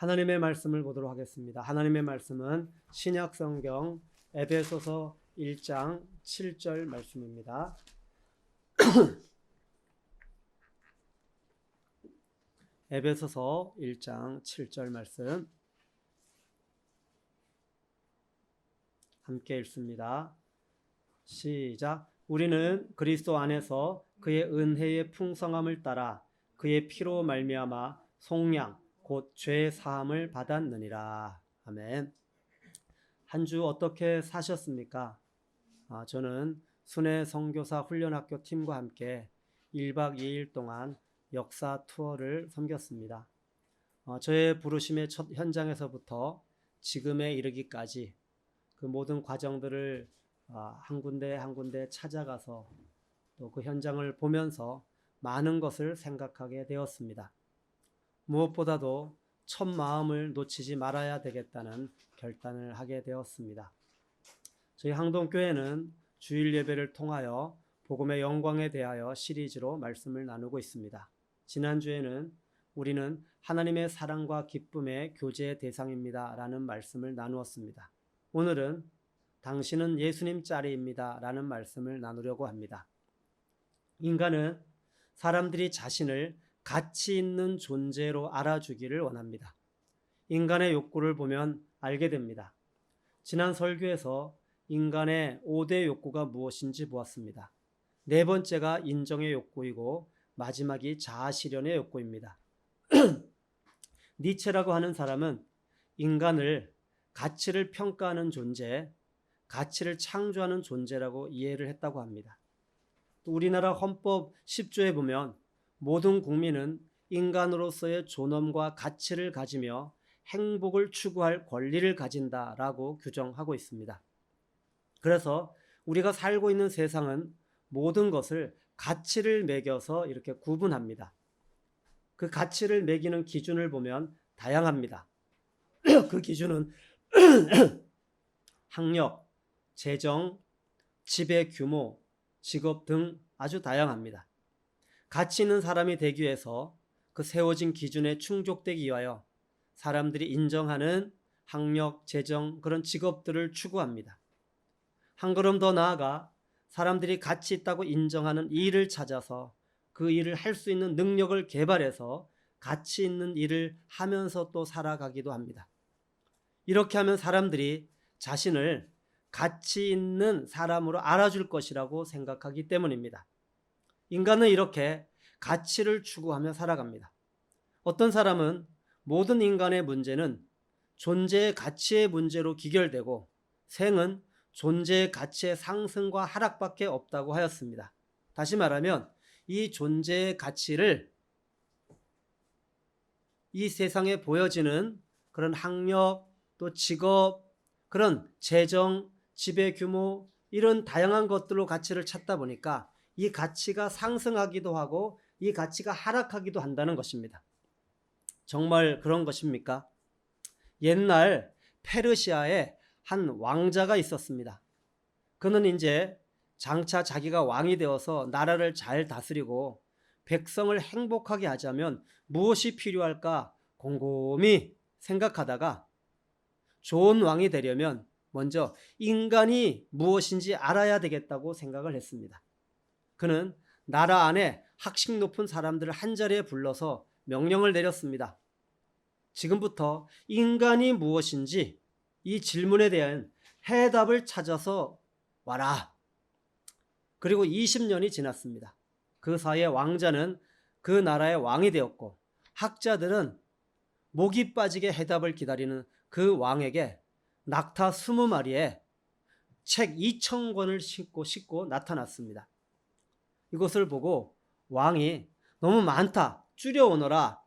하나님의 말씀을 보도록 하겠습니다. 하나님의 말씀은 신약 성경 에베소서 1장 7절 말씀입니다. 에베소서 1장 7절 말씀 함께 읽습니다. 시작. 우리는 그리스도 안에서 그의 은혜의 풍성함을 따라 그의 피로 말미암아 속량 곧 죄 사함을 받았느니라. 아멘. 한 주 어떻게 사셨습니까? 저는 순회 선교사 훈련학교 팀과 함께 1박 2일 동안 역사 투어를 섬겼습니다. 저의 부르심의 첫 현장에서부터 지금에 이르기까지 그 모든 과정들을 한 군데 한 군데 찾아가서 또 그 현장을 보면서 많은 것을 생각하게 되었습니다. 무엇보다도 첫 마음을 놓치지 말아야 되겠다는 결단을 하게 되었습니다. 저희 항동교회는 주일 예배를 통하여 복음의 영광에 대하여 시리즈로 말씀을 나누고 있습니다. 지난주에는 우리는 하나님의 사랑과 기쁨의 교제의 대상입니다 라는 말씀을 나누었습니다. 오늘은 당신은 예수님 짤입니다 라는 말씀을 나누려고 합니다. 인간은 사람들이 자신을 가치 있는 존재로 알아주기를 원합니다. 인간의 욕구를 보면 알게 됩니다. 지난 설교에서 인간의 5대 욕구가 무엇인지 보았습니다. 네 번째가 인정의 욕구이고 마지막이 자아실현의 욕구입니다. 니체라고 하는 사람은 인간을 가치를 평가하는 존재, 가치를 창조하는 존재라고 이해를 했다고 합니다. 또 우리나라 헌법 10조에 보면 모든 국민은 인간으로서의 존엄과 가치를 가지며 행복을 추구할 권리를 가진다라고 규정하고 있습니다. 그래서 우리가 살고 있는 세상은 모든 것을 가치를 매겨서 이렇게 구분합니다. 그 가치를 매기는 기준을 보면 다양합니다. 그 기준은 학력, 재정, 지배 규모, 직업 등 아주 다양합니다. 가치 있는 사람이 되기 위해서 그 세워진 기준에 충족되기 위하여 사람들이 인정하는 학력, 재정, 그런 직업들을 추구합니다. 한 걸음 더 나아가 사람들이 가치 있다고 인정하는 일을 찾아서 그 일을 할 수 있는 능력을 개발해서 가치 있는 일을 하면서 또 살아가기도 합니다. 이렇게 하면 사람들이 자신을 가치 있는 사람으로 알아줄 것이라고 생각하기 때문입니다. 인간은 이렇게 가치를 추구하며 살아갑니다. 어떤 사람은 모든 인간의 문제는 존재의 가치의 문제로 귀결되고 생은 존재의 가치의 상승과 하락밖에 없다고 하였습니다. 다시 말하면 이 존재의 가치를 이 세상에 보여지는 그런 학력, 또 직업, 그런 재정, 지배 규모 이런 다양한 것들로 가치를 찾다 보니까 이 가치가 상승하기도 하고 이 가치가 하락하기도 한다는 것입니다. 정말 그런 것입니까? 옛날 페르시아에 한 왕자가 있었습니다. 그는 이제 장차 자기가 왕이 되어서 나라를 잘 다스리고 백성을 행복하게 하자면 무엇이 필요할까 곰곰이 생각하다가 좋은 왕이 되려면 먼저 인간이 무엇인지 알아야 되겠다고 생각을 했습니다. 그는 나라 안에 학식 높은 사람들을 한자리에 불러서 명령을 내렸습니다. 지금부터 인간이 무엇인지 이 질문에 대한 해답을 찾아서 와라. 그리고 20년이 지났습니다. 그 사이에 왕자는 그 나라의 왕이 되었고 학자들은 목이 빠지게 해답을 기다리는 그 왕에게 낙타 20마리에 책 2,000권을 싣고 나타났습니다. 이것을 보고 왕이 너무 많다, 줄여오너라.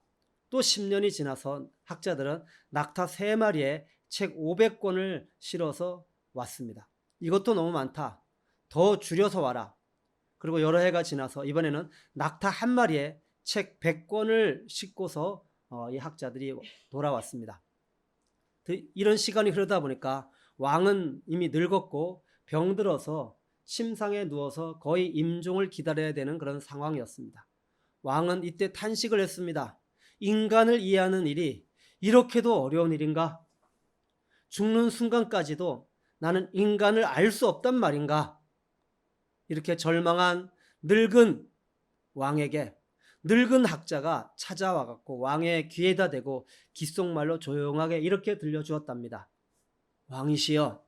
또 10년이 지나서 학자들은 낙타 3마리에 책 500권을 실어서 왔습니다. 이것도 너무 많다, 더 줄여서 와라. 그리고 여러 해가 지나서 이번에는 낙타 1마리에 책 100권을 싣고서 이 학자들이 돌아왔습니다. 이런 시간이 흐르다 보니까 왕은 이미 늙었고 병들어서 침상에 누워서 거의 임종을 기다려야 되는 그런 상황이었습니다. 왕은 이때 탄식을 했습니다. 인간을 이해하는 일이 이렇게도 어려운 일인가? 죽는 순간까지도 나는 인간을 알 수 없단 말인가? 이렇게 절망한 늙은 왕에게 늙은 학자가 찾아와 갖고 왕의 귀에다 대고 귓속말로 조용하게 이렇게 들려주었답니다. 왕이시여,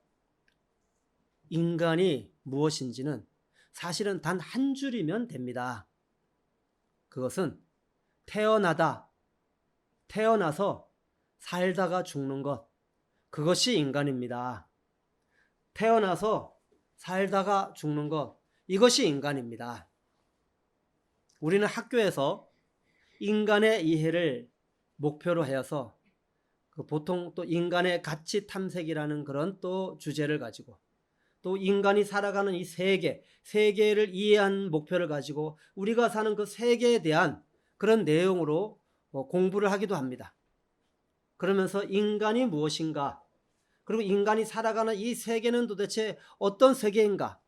인간이 무엇인지는 사실은 단 한 줄이면 됩니다. 그것은 태어나서 살다가 죽는 것, 그것이 인간입니다. 태어나서 살다가 죽는 것, 이것이 인간입니다. 우리는 학교에서 인간의 이해를 목표로 하여서 보통 또 인간의 가치 탐색이라는 그런 또 주제를 가지고 또 인간이 살아가는 이 세계를 이해한 목표를 가지고 우리가 사는 그 세계에 대한 그런 내용으로 공부를 하기도 합니다. 그러면서 인간이 무엇인가, 그리고 인간이 살아가는 이 세계는 도대체 어떤 세계인가?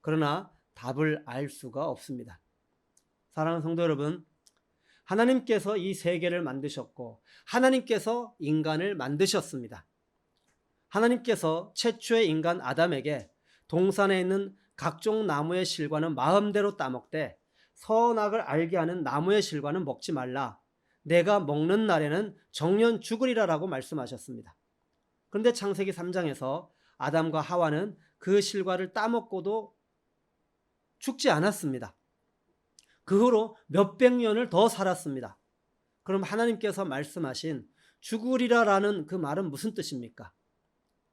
그러나 답을 알 수가 없습니다. 사랑하는 성도 여러분, 하나님께서 이 세계를 만드셨고 하나님께서 인간을 만드셨습니다. 하나님께서 최초의 인간 아담에게 동산에 있는 각종 나무의 실과는 마음대로 따먹되 선악을 알게 하는 나무의 실과는 먹지 말라. 내가 먹는 날에는 정녕 죽으리라라고 말씀하셨습니다. 그런데 창세기 3장에서 아담과 하와는 그 실과를 따먹고도 죽지 않았습니다. 그 후로 몇백 년을 더 살았습니다. 그럼 하나님께서 말씀하신 죽으리라라는 그 말은 무슨 뜻입니까?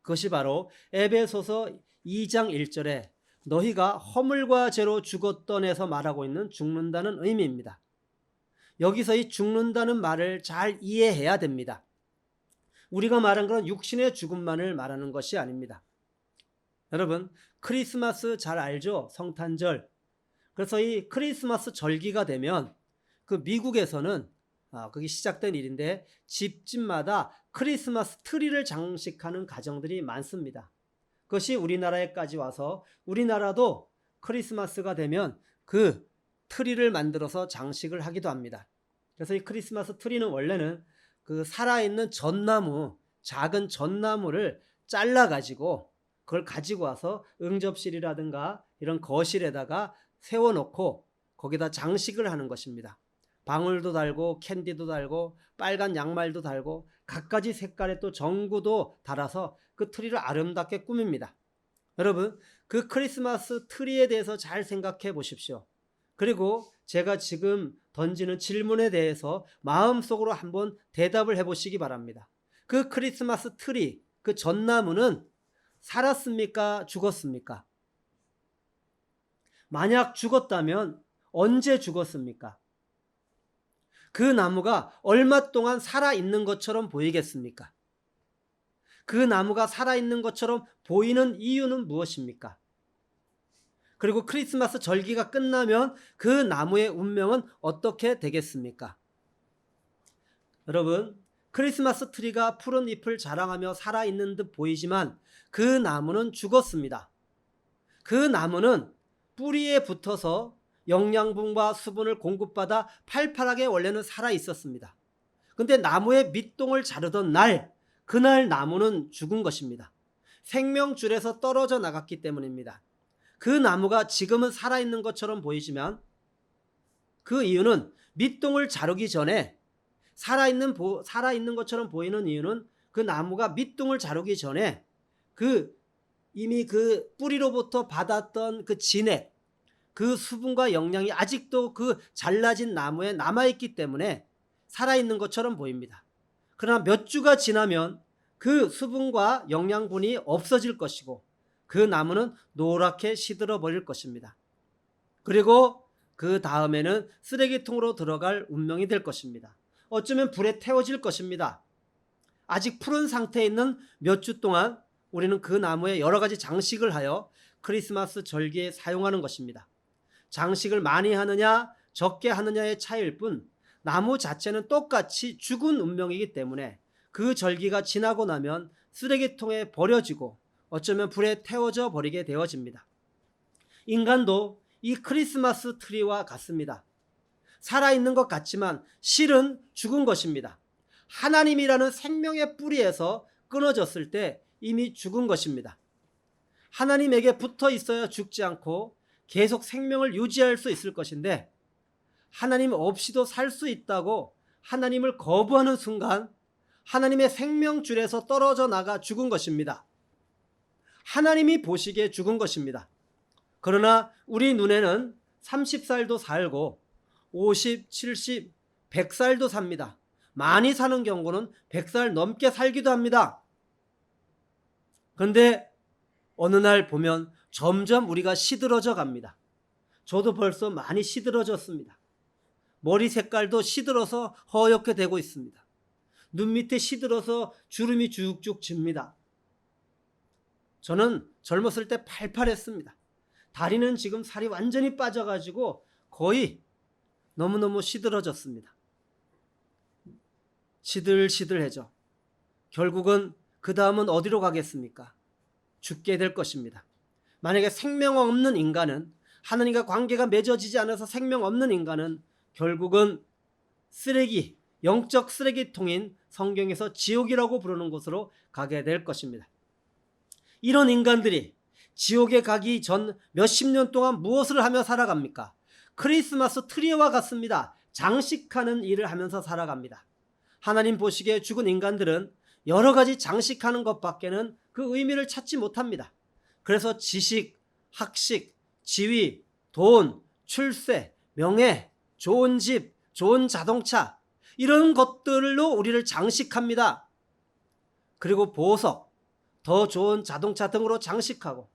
그것이 바로 에베소서 2장 1절에 너희가 허물과 죄로 죽었던에서 말하고 있는 죽는다는 의미입니다. 여기서 이 죽는다는 말을 잘 이해해야 됩니다. 우리가 말한 건 육신의 죽음만을 말하는 것이 아닙니다. 여러분, 크리스마스 잘 알죠? 성탄절. 그래서 이 크리스마스 절기가 되면 그 미국에서는 그게 시작된 일인데 집집마다 크리스마스 트리를 장식하는 가정들이 많습니다. 그것이 우리나라에까지 와서 우리나라도 크리스마스가 되면 그 트리를 만들어서 장식을 하기도 합니다. 그래서 이 크리스마스 트리는 원래는 그 살아있는 전나무, 작은 전나무를 잘라가지고 그걸 가지고 와서 응접실이라든가 이런 거실에다가 세워놓고 거기다 장식을 하는 것입니다. 방울도 달고 캔디도 달고 빨간 양말도 달고 갖가지 색깔의 또 전구도 달아서 그 트리를 아름답게 꾸밉니다. 여러분, 그 크리스마스 트리에 대해서 잘 생각해 보십시오. 그리고 제가 지금 던지는 질문에 대해서 마음속으로 한번 대답을 해보시기 바랍니다. 그 크리스마스 트리, 그 전나무는 살았습니까? 죽었습니까? 만약 죽었다면 언제 죽었습니까? 그 나무가 얼마 동안 살아있는 것처럼 보이겠습니까? 그 나무가 살아있는 것처럼 보이는 이유는 무엇입니까? 그리고 크리스마스 절기가 끝나면 그 나무의 운명은 어떻게 되겠습니까? 여러분, 크리스마스 트리가 푸른 잎을 자랑하며 살아있는 듯 보이지만 그 나무는 죽었습니다. 그 나무는 뿌리에 붙어서 영양분과 수분을 공급받아 팔팔하게 원래는 살아 있었습니다. 근데 나무의 밑동을 자르던 날, 그날 나무는 죽은 것입니다. 생명줄에서 떨어져 나갔기 때문입니다. 그 나무가 지금은 살아있는 것처럼 보이지만 그 이유는 밑동을 자르기 전에 살아있는 것처럼 보이는 이유는 그 나무가 밑동을 자르기 전에 이미 그 뿌리로부터 받았던 그 진액, 그 수분과 영양이 아직도 그 잘라진 나무에 남아있기 때문에 살아있는 것처럼 보입니다. 그러나 몇 주가 지나면 그 수분과 영양분이 없어질 것이고 그 나무는 노랗게 시들어 버릴 것입니다. 그리고 그 다음에는 쓰레기통으로 들어갈 운명이 될 것입니다. 어쩌면 불에 태워질 것입니다. 아직 푸른 상태에 있는 몇 주 동안 우리는 그 나무에 여러 가지 장식을 하여 크리스마스 절기에 사용하는 것입니다. 장식을 많이 하느냐 적게 하느냐의 차이일 뿐 나무 자체는 똑같이 죽은 운명이기 때문에 그 절기가 지나고 나면 쓰레기통에 버려지고 어쩌면 불에 태워져 버리게 되어집니다. 인간도 이 크리스마스 트리와 같습니다. 살아있는 것 같지만 실은 죽은 것입니다. 하나님이라는 생명의 뿌리에서 끊어졌을 때 이미 죽은 것입니다. 하나님에게 붙어 있어야 죽지 않고 계속 생명을 유지할 수 있을 것인데, 하나님 없이도 살 수 있다고 하나님을 거부하는 순간 하나님의 생명줄에서 떨어져 나가 죽은 것입니다. 하나님이 보시기에 죽은 것입니다. 그러나 우리 눈에는 30살도 살고 50, 70, 100살도 삽니다. 많이 사는 경우는 100살 넘게 살기도 합니다. 그런데 어느 날 보면 점점 우리가 시들어져 갑니다. 저도 벌써 많이 시들어졌습니다. 머리 색깔도 시들어서 허옇게 되고 있습니다. 눈 밑에 시들어서 주름이 쭉쭉 집니다. 저는 젊었을 때 팔팔했습니다. 다리는 지금 살이 완전히 빠져가지고 거의 너무너무 시들어졌습니다. 시들시들해져. 결국은 그 다음은 어디로 가겠습니까? 죽게 될 것입니다. 만약에 생명 없는 인간은, 하나님과 관계가 맺어지지 않아서 생명 없는 인간은 결국은 쓰레기, 영적 쓰레기통인 성경에서 지옥이라고 부르는 곳으로 가게 될 것입니다. 이런 인간들이 지옥에 가기 전 몇십 년 동안 무엇을 하며 살아갑니까? 크리스마스 트리와 같습니다. 장식하는 일을 하면서 살아갑니다. 하나님 보시기에 죽은 인간들은 여러 가지 장식하는 것밖에는 그 의미를 찾지 못합니다. 그래서 지식, 학식, 지위, 돈, 출세, 명예, 좋은 집, 좋은 자동차, 이런 것들로 우리를 장식합니다. 그리고 보석, 더 좋은 자동차 등으로 장식하고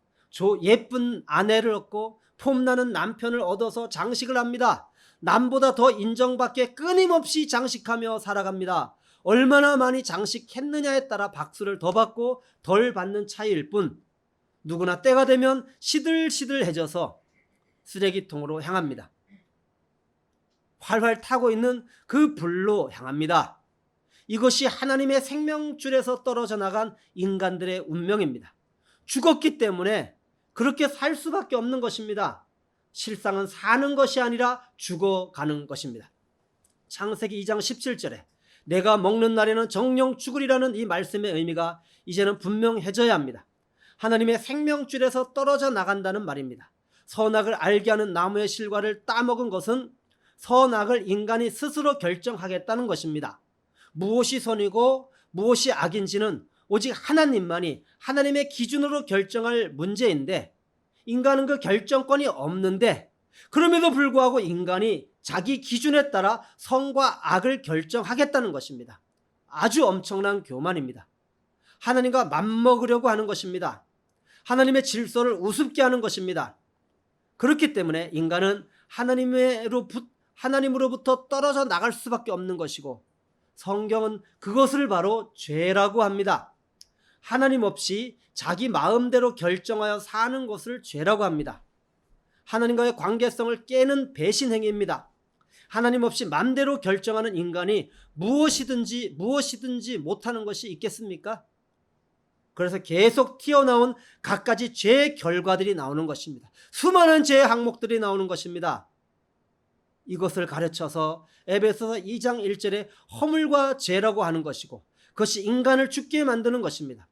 예쁜 아내를 얻고 폼나는 남편을 얻어서 장식을 합니다. 남보다 더 인정받게 끊임없이 장식하며 살아갑니다. 얼마나 많이 장식했느냐에 따라 박수를 더 받고 덜 받는 차이일 뿐, 누구나 때가 되면 시들시들해져서 쓰레기통으로 향합니다. 활활 타고 있는 그 불로 향합니다. 이것이 하나님의 생명줄에서 떨어져 나간 인간들의 운명입니다. 죽었기 때문에 그렇게 살 수밖에 없는 것입니다. 실상은 사는 것이 아니라 죽어가는 것입니다. 창세기 2장 17절에 내가 먹는 날에는 정령 죽으리라는 이 말씀의 의미가 이제는 분명해져야 합니다. 하나님의 생명줄에서 떨어져 나간다는 말입니다. 선악을 알게 하는 나무의 실과를 따먹은 것은 선악을 인간이 스스로 결정하겠다는 것입니다. 무엇이 선이고 무엇이 악인지는 오직 하나님만이 하나님의 기준으로 결정할 문제인데, 인간은 그 결정권이 없는데, 그럼에도 불구하고 인간이 자기 기준에 따라 선과 악을 결정하겠다는 것입니다. 아주 엄청난 교만입니다. 하나님과 맞먹으려고 하는 것입니다. 하나님의 질서를 우습게 하는 것입니다. 그렇기 때문에 인간은 하나님으로부터 떨어져 나갈 수밖에 없는 것이고, 성경은 그것을 바로 죄라고 합니다. 하나님 없이 자기 마음대로 결정하여 사는 것을 죄라고 합니다. 하나님과의 관계성을 깨는 배신 행위입니다. 하나님 없이 마음대로 결정하는 인간이 무엇이든지 못하는 것이 있겠습니까? 그래서 계속 튀어나온 갖가지 죄의 결과들이 나오는 것입니다. 수많은 죄의 항목들이 나오는 것입니다. 이것을 가르쳐서 에베소서 2장 1절에 허물과 죄라고 하는 것이고, 그것이 인간을 죽게 만드는 것입니다.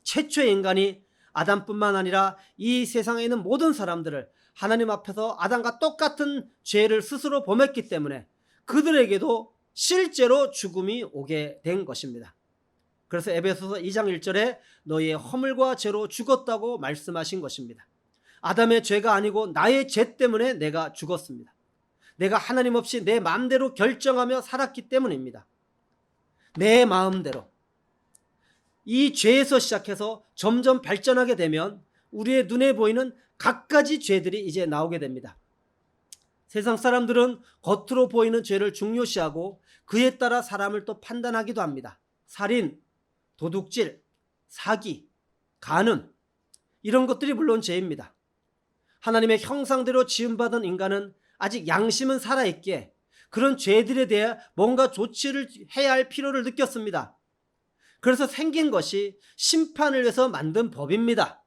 최초의 인간이 아담뿐만 아니라 이 세상에 있는 모든 사람들을 하나님 앞에서 아담과 똑같은 죄를 스스로 범했기 때문에 그들에게도 실제로 죽음이 오게 된 것입니다. 그래서 에베소서 2장 1절에 너희의 허물과 죄로 죽었다고 말씀하신 것입니다. 아담의 죄가 아니고 나의 죄 때문에 내가 죽었습니다. 내가 하나님 없이 내 마음대로 결정하며 살았기 때문입니다. 내 마음대로. 이 죄에서 시작해서 점점 발전하게 되면 우리의 눈에 보이는 갖가지 죄들이 이제 나오게 됩니다. 세상 사람들은 겉으로 보이는 죄를 중요시하고 그에 따라 사람을 또 판단하기도 합니다. 살인, 도둑질, 사기, 간음, 이런 것들이 물론 죄입니다. 하나님의 형상대로 지음받은 인간은 아직 양심은 살아있기에 그런 죄들에 대해 뭔가 조치를 해야 할 필요를 느꼈습니다. 그래서 생긴 것이 심판을 위해서 만든 법입니다.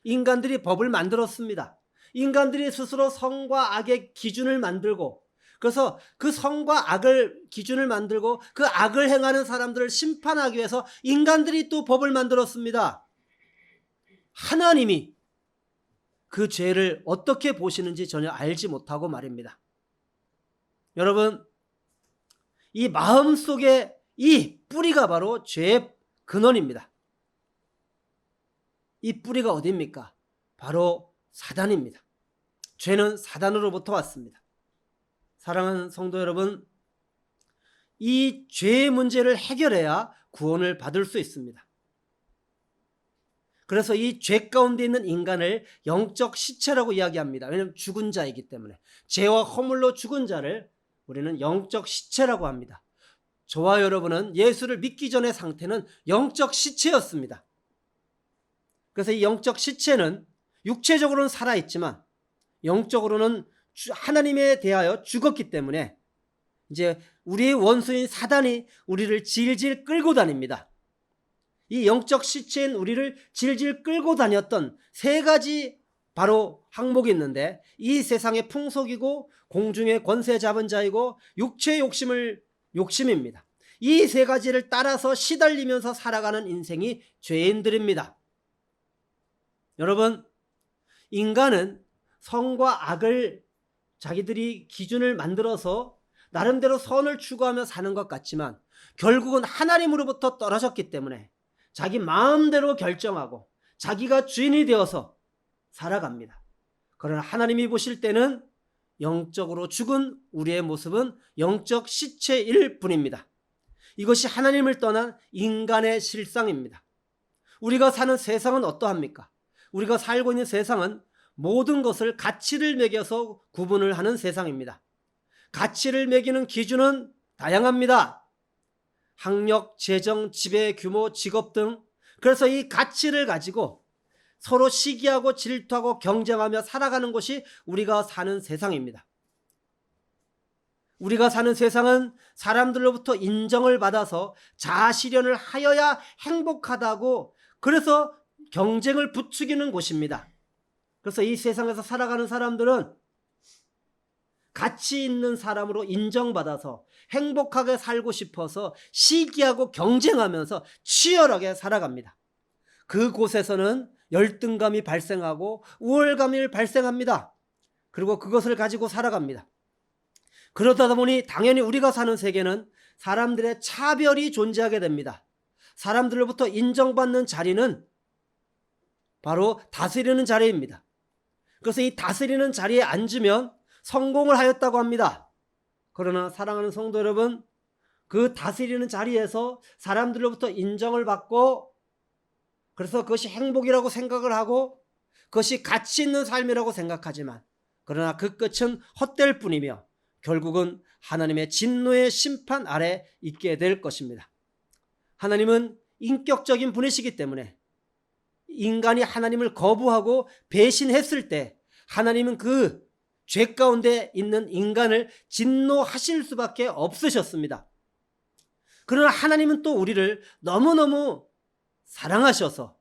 인간들이 법을 만들었습니다. 인간들이 스스로 선과 악의 기준을 만들고 그래서 그 선과 악을 기준을 만들고 그 악을 행하는 사람들을 심판하기 위해서 인간들이 또 법을 만들었습니다. 하나님이 그 죄를 어떻게 보시는지 전혀 알지 못하고 말입니다. 여러분, 이 마음속에 이 뿌리가 바로 죄의 근원입니다. 이 뿌리가 어디입니까? 바로 사단입니다. 죄는 사단으로부터 왔습니다. 사랑하는 성도 여러분, 이 죄의 문제를 해결해야 구원을 받을 수 있습니다. 그래서 이 죄 가운데 있는 인간을 영적 시체라고 이야기합니다. 왜냐하면 죽은 자이기 때문에. 죄와 허물로 죽은 자를 우리는 영적 시체라고 합니다. 저와 여러분은 예수를 믿기 전의 상태는 영적 시체였습니다. 그래서 이 영적 시체는 육체적으로는 살아있지만 영적으로는 하나님에 대하여 죽었기 때문에 이제 우리의 원수인 사단이 우리를 질질 끌고 다닙니다. 이 영적 시체인 우리를 질질 끌고 다녔던 세 가지 바로 항목이 있는데, 이 세상의 풍속이고 공중의 권세 잡은 자이고 육체의 욕심입니다. 이 세 가지를 따라서 시달리면서 살아가는 인생이 죄인들입니다. 여러분, 인간은 선과 악을 자기들이 기준을 만들어서 나름대로 선을 추구하며 사는 것 같지만 결국은 하나님으로부터 떨어졌기 때문에 자기 마음대로 결정하고 자기가 주인이 되어서 살아갑니다. 그러나 하나님이 보실 때는 영적으로 죽은 우리의 모습은 영적 시체일 뿐입니다. 이것이 하나님을 떠난 인간의 실상입니다. 우리가 사는 세상은 어떠합니까? 우리가 살고 있는 세상은 모든 것을 가치를 매겨서 구분을 하는 세상입니다. 가치를 매기는 기준은 다양합니다. 학력, 재정, 지배, 규모, 직업 등. 그래서 이 가치를 가지고 서로 시기하고 질투하고 경쟁하며 살아가는 것이 우리가 사는 세상입니다. 우리가 사는 세상은 사람들로부터 인정을 받아서 자아실현을 하여야 행복하다고, 그래서 경쟁을 부추기는 곳입니다. 그래서 이 세상에서 살아가는 사람들은 가치 있는 사람으로 인정받아서 행복하게 살고 싶어서 시기하고 경쟁하면서 치열하게 살아갑니다. 그곳에서는 열등감이 발생하고 우월감이 발생합니다. 그리고 그것을 가지고 살아갑니다. 그러다 보니 당연히 우리가 사는 세계는 사람들의 차별이 존재하게 됩니다. 사람들로부터 인정받는 자리는 바로 다스리는 자리입니다. 그래서 이 다스리는 자리에 앉으면 성공을 하였다고 합니다. 그러나 사랑하는 성도 여러분, 그 다스리는 자리에서 사람들로부터 인정을 받고, 그래서 그것이 행복이라고 생각을 하고 그것이 가치 있는 삶이라고 생각하지만, 그러나 그 끝은 헛될 뿐이며 결국은 하나님의 진노의 심판 아래 있게 될 것입니다. 하나님은 인격적인 분이시기 때문에 인간이 하나님을 거부하고 배신했을 때 하나님은 그 죄 가운데 있는 인간을 진노하실 수밖에 없으셨습니다. 그러나 하나님은 또 우리를 너무너무 사랑하셔서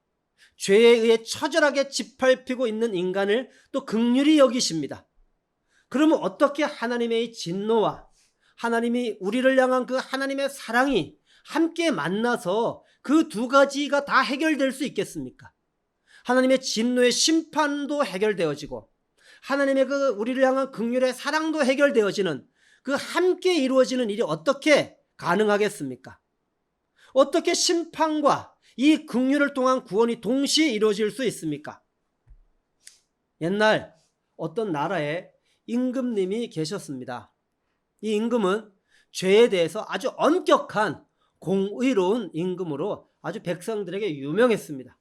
죄에 의해 처절하게 짓밟히고 있는 인간을 또 긍휼히 여기십니다. 그러면 어떻게 하나님의 이 진노와 하나님이 우리를 향한 그 하나님의 사랑이 함께 만나서 그 두 가지가 다 해결될 수 있겠습니까? 하나님의 진노의 심판도 해결되어지고 하나님의 그 우리를 향한 긍휼의 사랑도 해결되어지는 그 함께 이루어지는 일이 어떻게 가능하겠습니까? 어떻게 심판과 이 긍휼을 통한 구원이 동시에 이루어질 수 있습니까? 옛날 어떤 나라에 임금님이 계셨습니다. 이 임금은 죄에 대해서 아주 엄격한 공의로운 임금으로 아주 백성들에게 유명했습니다.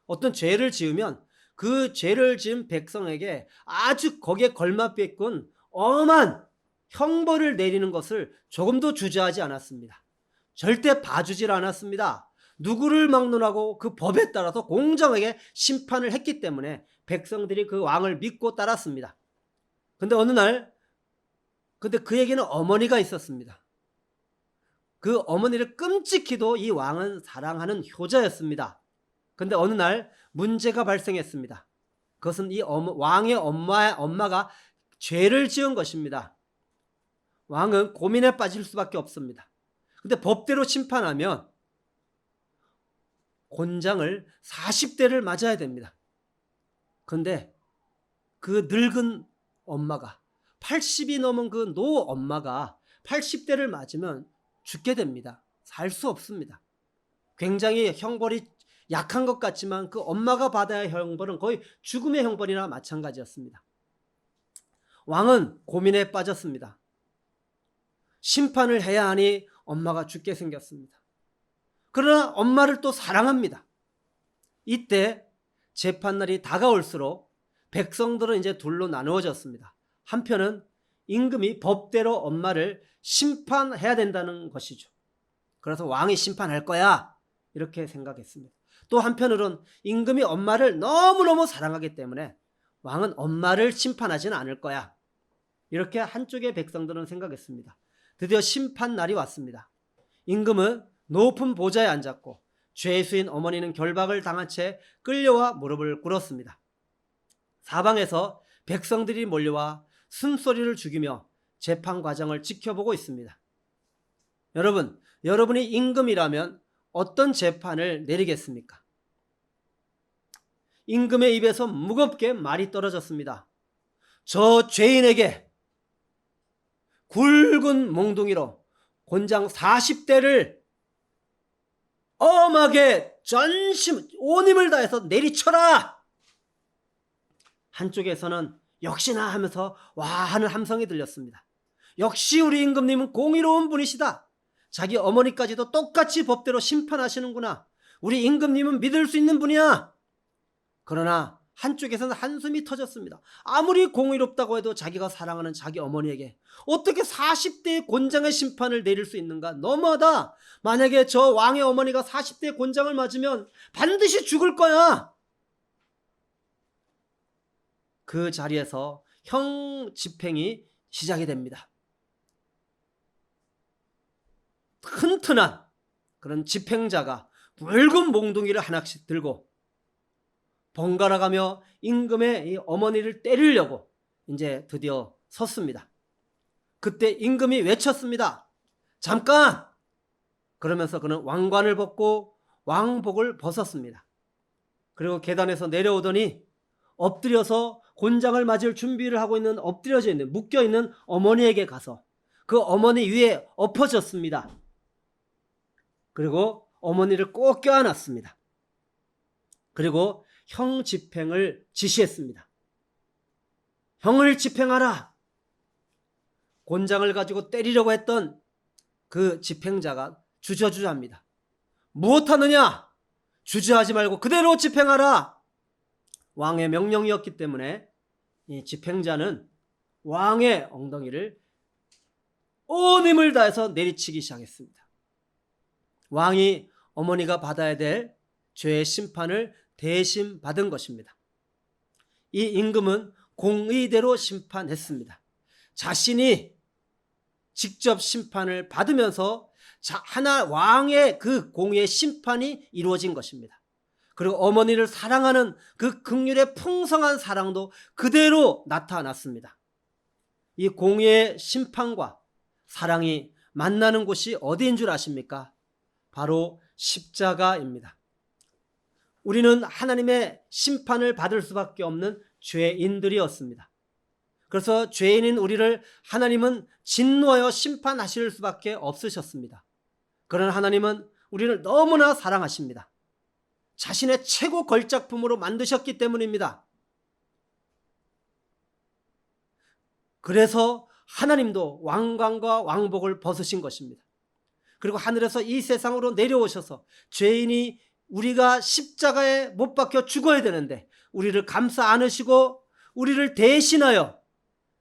어떤 죄를 지으면 그 죄를 지은 백성에게 아주 거기에 걸맞게끔 엄한 형벌을 내리는 것을 조금도 주저하지 않았습니다. 절대 봐주질 않았습니다. 누구를 막론하고 그 법에 따라서 공정하게 심판을 했기 때문에 백성들이 그 왕을 믿고 따랐습니다. 근데 어느 날, 근데 그에게는 어머니가 있었습니다. 그 어머니를 끔찍히도 이 왕은 사랑하는 효자였습니다. 근데 어느 날 문제가 발생했습니다. 그것은 이 왕의 엄마가 죄를 지은 것입니다. 왕은 고민에 빠질 수밖에 없습니다. 근데 법대로 심판하면 곤장을 40대를 맞아야 됩니다. 그런데 그 늙은 엄마가 80이 넘은 그 노 엄마가 80대를 맞으면 죽게 됩니다. 살 수 없습니다. 굉장히 형벌이 약한 것 같지만 그 엄마가 받아야 할 형벌은 거의 죽음의 형벌이나 마찬가지였습니다. 왕은 고민에 빠졌습니다. 심판을 해야 하니 엄마가 죽게 생겼습니다. 그러나 엄마를 또 사랑합니다. 이때 재판날이 다가올수록 백성들은 이제 둘로 나누어졌습니다. 한편은 임금이 법대로 엄마를 심판해야 된다는 것이죠. 그래서 왕이 심판할 거야 이렇게 생각했습니다. 또 한편으로는 임금이 엄마를 너무너무 사랑하기 때문에 왕은 엄마를 심판하지는 않을 거야 이렇게 한쪽의 백성들은 생각했습니다. 드디어 심판날이 왔습니다. 임금은 높은 보좌에 앉았고 죄수인 어머니는 결박을 당한 채 끌려와 무릎을 꿇었습니다. 사방에서 백성들이 몰려와 숨소리를 죽이며 재판 과정을 지켜보고 있습니다. 여러분, 여러분이 임금이라면 어떤 재판을 내리겠습니까? 임금의 입에서 무겁게 말이 떨어졌습니다. 저 죄인에게 굵은 몽둥이로 곤장 40대를 엄하게 전심 온 힘을 다해서 내리쳐라. 한쪽에서는 역시나 하면서 와 하는 함성이 들렸습니다. 역시 우리 임금님은 공의로운 분이시다. 자기 어머니까지도 똑같이 법대로 심판하시는구나. 우리 임금님은 믿을 수 있는 분이야. 그러나 한쪽에서는 한숨이 터졌습니다. 아무리 공의롭다고 해도 자기가 사랑하는 자기 어머니에게 어떻게 40대의 곤장의 심판을 내릴 수 있는가? 너무하다. 만약에 저 왕의 어머니가 40대의 곤장을 맞으면 반드시 죽을 거야. 그 자리에서 형 집행이 시작이 됩니다. 튼튼한 그런 집행자가 붉은 몽둥이를 하나씩 들고 번갈아가며 임금의 이 어머니를 때리려고 이제 드디어 섰습니다. 그때 임금이 외쳤습니다. 잠깐! 그러면서 그는 왕관을 벗고 왕복을 벗었습니다. 그리고 계단에서 내려오더니 엎드려서 곤장을 맞을 준비를 하고 있는 엎드려져 있는 묶여있는 어머니에게 가서 그 어머니 위에 엎어졌습니다. 그리고 어머니를 꼭 껴안았습니다. 그리고 형 집행을 지시했습니다. 형을 집행하라. 곤장을 가지고 때리려고 했던 그 집행자가 주저주저합니다. 무엇하느냐? 주저하지 말고 그대로 집행하라. 왕의 명령이었기 때문에 이 집행자는 왕의 엉덩이를 온 힘을 다해서 내리치기 시작했습니다. 왕이 어머니가 받아야 될 죄의 심판을 대신 받은 것입니다. 이 임금은 공의대로 심판했습니다. 자신이 직접 심판을 받으면서 하나 왕의 그 공의의 심판이 이루어진 것입니다. 그리고 어머니를 사랑하는 그 긍휼의 풍성한 사랑도 그대로 나타났습니다. 이 공의의 심판과 사랑이 만나는 곳이 어디인 줄 아십니까? 바로 십자가입니다. 우리는 하나님의 심판을 받을 수밖에 없는 죄인들이었습니다. 그래서 죄인인 우리를 하나님은 진노하여 심판하실 수밖에 없으셨습니다. 그러나 하나님은 우리를 너무나 사랑하십니다. 자신의 최고 걸작품으로 만드셨기 때문입니다. 그래서 하나님도 왕관과 왕복을 벗으신 것입니다. 그리고 하늘에서 이 세상으로 내려오셔서 죄인이 우리가 십자가에 못 박혀 죽어야 되는데 우리를 감싸 안으시고 우리를 대신하여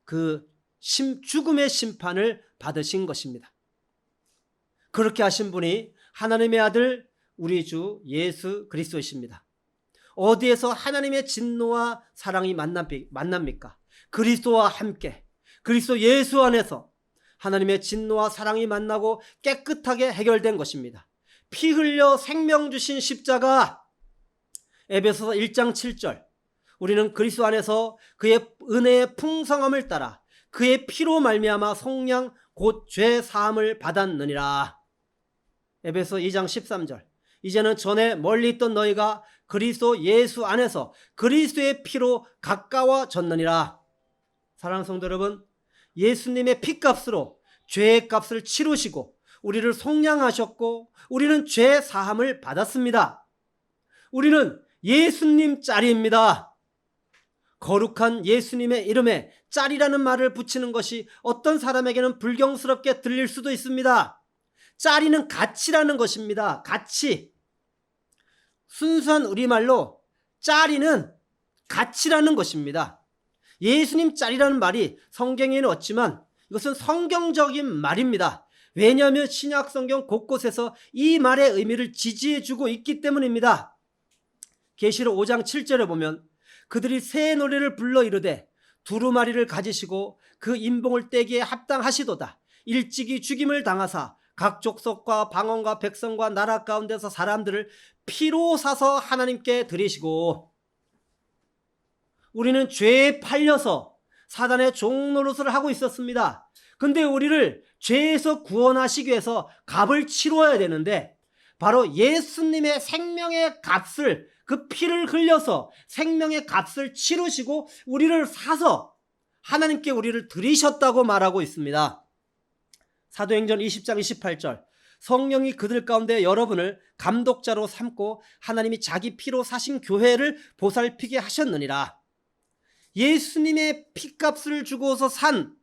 그 죽음의 심판을 받으신 것입니다. 그렇게 하신 분이 하나님의 아들 우리 주 예수 그리스도이십니다. 어디에서 하나님의 진노와 사랑이 만납니까? 그리스도와 함께 그리스도 예수 안에서 하나님의 진노와 사랑이 만나고 깨끗하게 해결된 것입니다. 피 흘려 생명 주신 십자가, 에베소서 1장 7절, 우리는 그리스도 안에서 그의 은혜의 풍성함을 따라 그의 피로 말미암아 속량 곧 죄 사함을 받았느니라. 에베소 2장 13절. 이제는 전에 멀리 있던 너희가 그리스도 예수 안에서 그리스도의 피로 가까워졌느니라. 사랑하는 성도 여러분, 예수님의 피값으로 죄의 값을 치르시고 우리를 속량하셨고 우리는 죄 사함을 받았습니다. 우리는 예수님 짤입니다. 거룩한 예수님의 이름에 짤이라는 말을 붙이는 것이 어떤 사람에게는 불경스럽게 들릴 수도 있습니다. 짤이는 가치라는 것입니다. 가치. 순수한 우리말로 짤이는 가치라는 것입니다. 예수님 짤이라는 말이 성경에는 없지만 이것은 성경적인 말입니다. 왜냐하면 신약 성경 곳곳에서 이 말의 의미를 지지해주고 있기 때문입니다. 계시록 5장 7절에 보면 그들이 새 노래를 불러 이르되 두루마리를 가지시고 그 인봉을 떼기에 합당하시도다. 일찍이 죽임을 당하사 각 족속과 방언과 백성과 나라 가운데서 사람들을 피로 사서 하나님께 드리시고. 우리는 죄에 팔려서 사단의 종노릇을 하고 있었습니다. 근데 우리를 죄에서 구원하시기 위해서 값을 치러야 되는데 바로 예수님의 생명의 값을, 그 피를 흘려서 생명의 값을 치르시고 우리를 사서 하나님께 우리를 드리셨다고 말하고 있습니다. 사도행전 20장 28절. 성령이 그들 가운데 여러분을 감독자로 삼고 하나님이 자기 피로 사신 교회를 보살피게 하셨느니라. 예수님의 피값을 주고서 산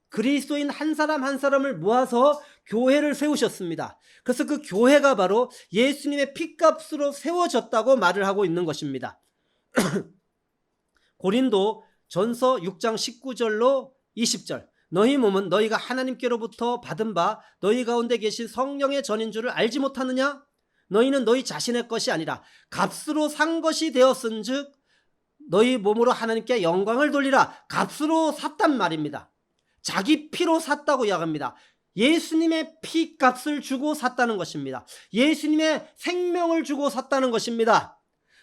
그리스도인 한 사람 한 사람을 모아서 교회를 세우셨습니다. 그래서 그 교회가 바로 예수님의 피값으로 세워졌다고 말을 하고 있는 것입니다. 고린도 전서 6장 19절로 20절. 너희 몸은 너희가 하나님께로부터 받은 바 너희 가운데 계신 성령의 전인 줄을 알지 못하느냐? 너희는 너희 자신의 것이 아니라 값으로 산 것이 되었은즉 너희 몸으로 하나님께 영광을 돌리라. 값으로 샀단 말입니다. 자기 피로 샀다고 이야기합니다. 예수님의 피값을 주고 샀다는 것입니다. 예수님의 생명을 주고 샀다는 것입니다.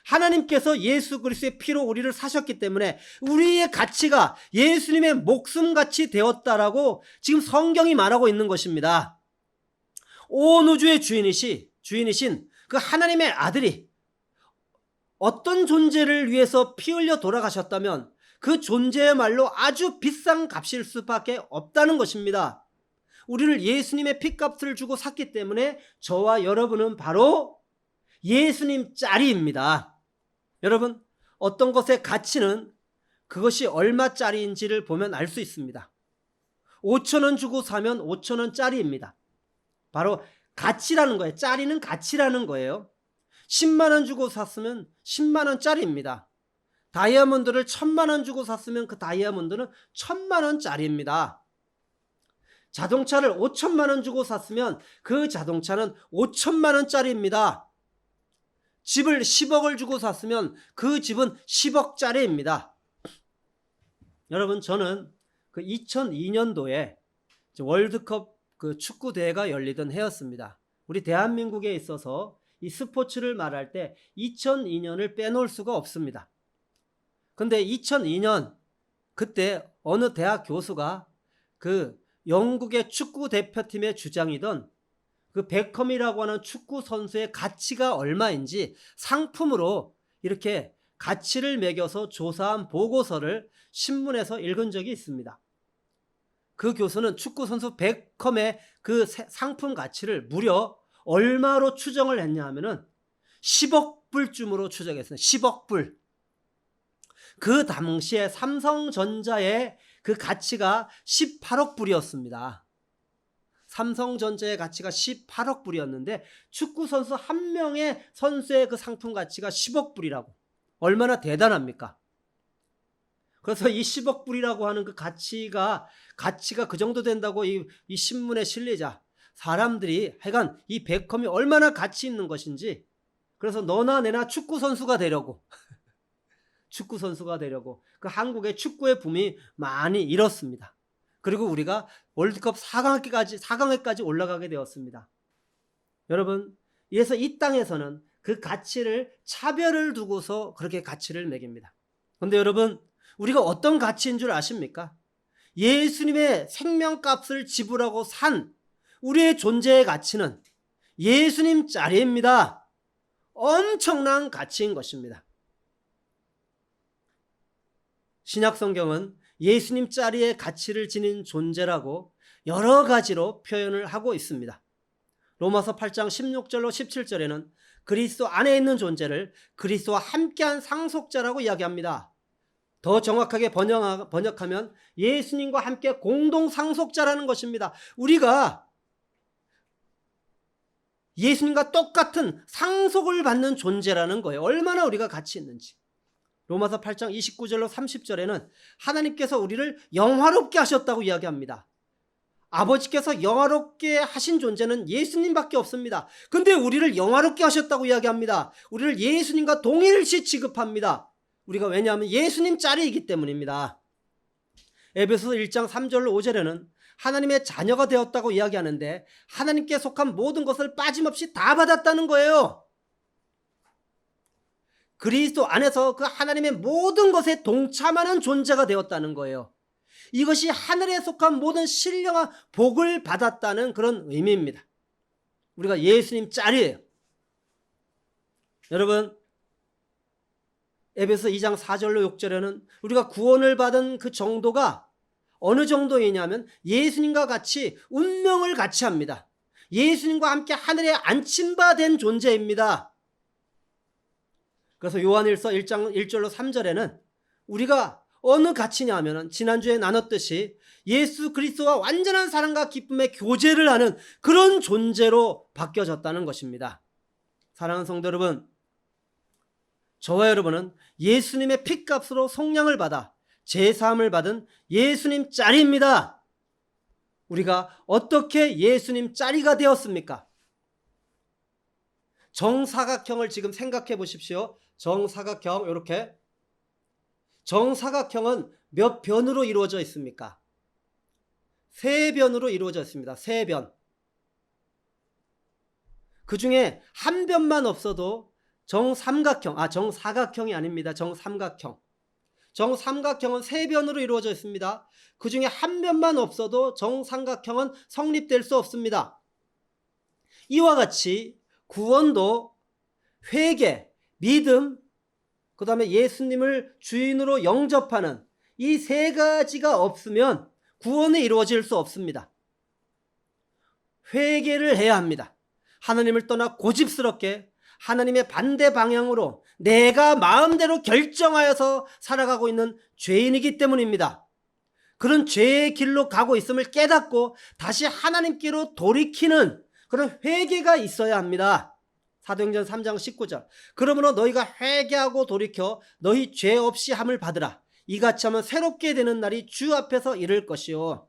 하나님께서 예수 그리스도의 피로 우리를 사셨기 때문에 우리의 가치가 예수님의 목숨같이 되었다라고 지금 성경이 말하고 있는 것입니다. 온 우주의 주인이신 그 하나님의 아들이 어떤 존재를 위해서 피 흘려 돌아가셨다면 그 존재야말로 아주 비싼 값일 수밖에 없다는 것입니다. 우리를 예수님의 피값을 주고 샀기 때문에 저와 여러분은 바로 예수님 짤입니다. 여러분, 어떤 것의 가치는 그것이 얼마짜리인지를 보면 알 수 있습니다. 5,000원 주고 사면 5,000원짜리입니다. 바로 가치라는 거예요. 짜리는 가치라는 거예요. 10만 원 주고 샀으면 10만 원짜리입니다. 다이아몬드를 1,000만 원 주고 샀으면 그 다이아몬드는 1,000만 원짜리입니다. 자동차를 5천만 원 주고 샀으면 그 자동차는 5천만 원짜리입니다. 집을 10억을 주고 샀으면 그 집은 10억짜리입니다. 여러분, 저는 그 2002년도에 월드컵 그 축구 대회가 열리던 해였습니다. 우리 대한민국에 있어서 이 스포츠를 말할 때 2002년을 빼놓을 수가 없습니다. 근데 2002년 그때 어느 대학 교수가 그 영국의 축구 대표팀의 주장이던 그 베컴이라고 하는 축구 선수의 가치가 얼마인지 상품으로 이렇게 가치를 매겨서 조사한 보고서를 신문에서 읽은 적이 있습니다. 그 교수는 축구 선수 베컴의 그 상품 가치를 무려 얼마로 추정을 했냐 하면은 10억 불쯤으로 추정했어요. 10억 불. 그 당시에 삼성전자의 그 가치가 18억 불이었습니다. 삼성전자의 가치가 18억 불이었는데 축구 선수 한 명의 선수의 그 상품 가치가 10억 불이라고. 얼마나 대단합니까? 그래서 이 10억 불이라고 하는 그 가치가 그 정도 된다고 이 신문에 실리자 사람들이 하여간 이 베컴이 얼마나 가치 있는 것인지, 그래서 너나 내나 축구 선수가 되려고 축구 선수가 되려고 그 한국의 축구의 붐이 많이 일었습니다. 그리고 우리가 월드컵 4강에까지 올라가게 되었습니다. 여러분, 이래서 이 땅에서는 그 가치를 차별을 두고서 그렇게 가치를 매깁니다. 그런데 여러분, 우리가 어떤 가치인 줄 아십니까? 예수님의 생명값을 지불하고 산 우리의 존재의 가치는 예수님 자리입니다. 엄청난 가치인 것입니다. 신약 성경은 예수님 자리의 가치를 지닌 존재라고 여러 가지로 표현을 하고 있습니다. 로마서 8장 16절로 17절에는 그리스도 안에 있는 존재를 그리스도와 함께한 상속자라고 이야기합니다. 더 정확하게 번역하면 예수님과 함께 공동 상속자라는 것입니다. 우리가 예수님과 똑같은 상속을 받는 존재라는 거예요. 얼마나 우리가 가치 있는지. 로마서 8장 29절로 30절에는 하나님께서 우리를 영화롭게 하셨다고 이야기합니다. 아버지께서 영화롭게 하신 존재는 예수님밖에 없습니다. 근데 우리를 영화롭게 하셨다고 이야기합니다. 우리를 예수님과 동일시 취급합니다. 우리가 왜냐하면 예수님 자리이기 때문입니다. 에베소서 1장 3절로 5절에는 하나님의 자녀가 되었다고 이야기하는데 하나님께 속한 모든 것을 빠짐없이 다 받았다는 거예요. 그리스도 안에서 그 하나님의 모든 것에 동참하는 존재가 되었다는 거예요. 이것이 하늘에 속한 모든 신령한 복을 받았다는 그런 의미입니다. 우리가 예수님 짤이에요. 여러분, 에베소 2장 4절로 6절에는 우리가 구원을 받은 그 정도가 어느 정도이냐면 예수님과 같이 운명을 같이 합니다. 예수님과 함께 하늘에 안침받은 존재입니다. 그래서 요한일서 1장 1절로 3절에는 우리가 어느 가치냐 하면 지난주에 나눴듯이 예수 그리스도와 완전한 사랑과 기쁨의 교제를 하는 그런 존재로 바뀌어졌다는 것입니다. 사랑하는 성도 여러분, 저와 여러분은 예수님의 피값으로 속량을 받아 제사함을 받은 예수님 짤입니다. 우리가 어떻게 예수님 짤이가 되었습니까? 정사각형을 지금 생각해 보십시오. 정사각형, 이렇게. 정사각형은 몇 변으로 이루어져 있습니까? 3변으로 이루어져 있습니다. 3변. 그 중에 한 변만 없어도 정사각형이 아닙니다. 정삼각형. 정삼각형은 3변으로 이루어져 있습니다. 그 중에 한 변만 없어도 정삼각형은 성립될 수 없습니다. 이와 같이 구원도 회개, 믿음, 그 다음에 예수님을 주인으로 영접하는 이 3가지가 없으면 구원이 이루어질 수 없습니다. 회개를 해야 합니다. 하나님을 떠나 고집스럽게 하나님의 반대 방향으로 내가 마음대로 결정하여서 살아가고 있는 죄인이기 때문입니다. 그런 죄의 길로 가고 있음을 깨닫고 다시 하나님께로 돌이키는 그런 회개가 있어야 합니다. 사도행전 3장 19절. 그러므로 너희가 회개하고 돌이켜 너희 죄 없이 함을 받으라. 이같이 하면 새롭게 되는 날이 주 앞에서 이를 것이요.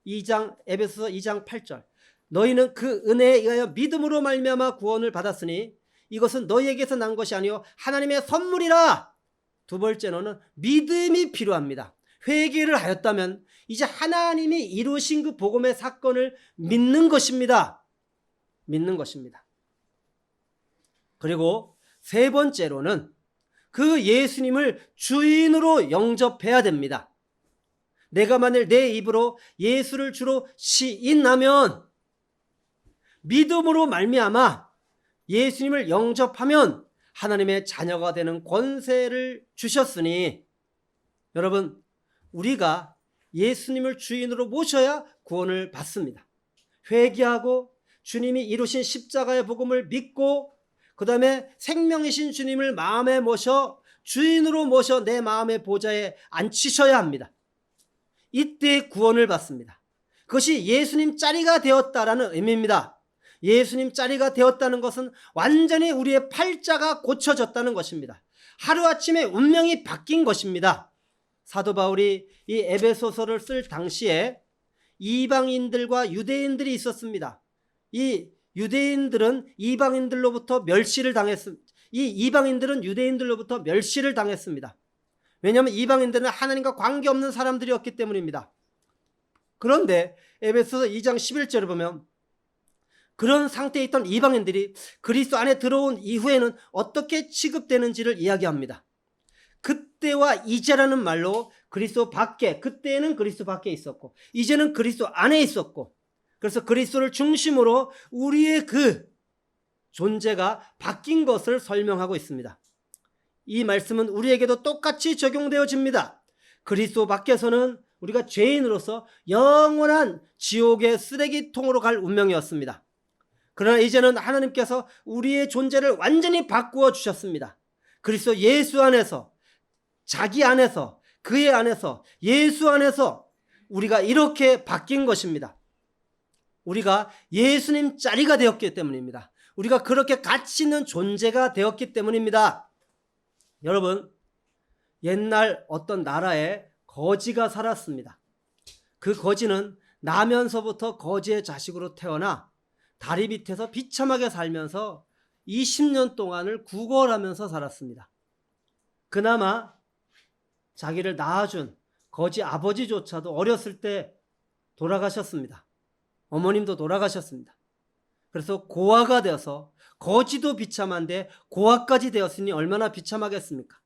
에베소서 2장 8절. 너희는 그 은혜에 의하여 믿음으로 말미암아 구원을 받았으니 이것은 너희에게서 난 것이 아니요 하나님의 선물이라. 두 번째로는 믿음이 필요합니다. 회개를 하였다면 이제 하나님이 이루신 그 복음의 사건을 믿는 것입니다. 믿는 것입니다. 그리고 3번째로는 그 예수님을 주인으로 영접해야 됩니다. 내가 만일 내 입으로 예수를 주로 시인하면 믿음으로 말미암아 예수님을 영접하면 하나님의 자녀가 되는 권세를 주셨으니 여러분, 우리가 예수님을 주인으로 모셔야 구원을 받습니다. 회개하고 주님이 이루신 십자가의 복음을 믿고 그 다음에 생명이신 주님을 마음에 모셔 주인으로 모셔 내 마음의 보좌에 앉히셔야 합니다. 이때 구원을 받습니다. 그것이 예수님 짤이가 되었다라는 의미입니다. 예수님 짤이가 되었다는 것은 완전히 우리의 팔자가 고쳐졌다는 것입니다. 하루아침에 운명이 바뀐 것입니다. 사도 바울이 이 에베소서를 쓸 당시에 이방인들과 유대인들이 있었습니다. 이 유대인들은 이방인들로부터 멸시를 당했습니다. 이 이방인들은 유대인들로부터 멸시를 당했습니다. 왜냐하면 이방인들은 하나님과 관계없는 사람들이었기 때문입니다. 그런데 에베소서 2장 11절을 보면 그런 상태에 있던 이방인들이 그리스도 안에 들어온 이후에는 어떻게 취급되는지를 이야기합니다. 그때와 이제라는 말로 그리스도 밖에, 그때는 그리스도 밖에 있었고 이제는 그리스도 안에 있었고, 그래서 그리스도를 중심으로 우리의 그 존재가 바뀐 것을 설명하고 있습니다. 이 말씀은 우리에게도 똑같이 적용되어집니다. 그리스도 밖에서는 우리가 죄인으로서 영원한 지옥의 쓰레기통으로 갈 운명이었습니다. 그러나 이제는 하나님께서 우리의 존재를 완전히 바꾸어 주셨습니다. 그리스도 예수 안에서, 자기 안에서, 그의 안에서, 예수 안에서 우리가 이렇게 바뀐 것입니다. 우리가 예수님 자리가 되었기 때문입니다. 우리가 그렇게 가치 있는 존재가 되었기 때문입니다. 여러분, 옛날 어떤 나라에 거지가 살았습니다. 그 거지는 나면서부터 거지의 자식으로 태어나 다리 밑에서 비참하게 살면서 20년 동안을 구걸하면서 살았습니다. 그나마 자기를 낳아준 거지 아버지조차도 어렸을 때 돌아가셨습니다. 어머님도 돌아가셨습니다. 그래서 고아가 되어서, 거지도 비참한데 고아까지 되었으니 얼마나 비참하겠습니까?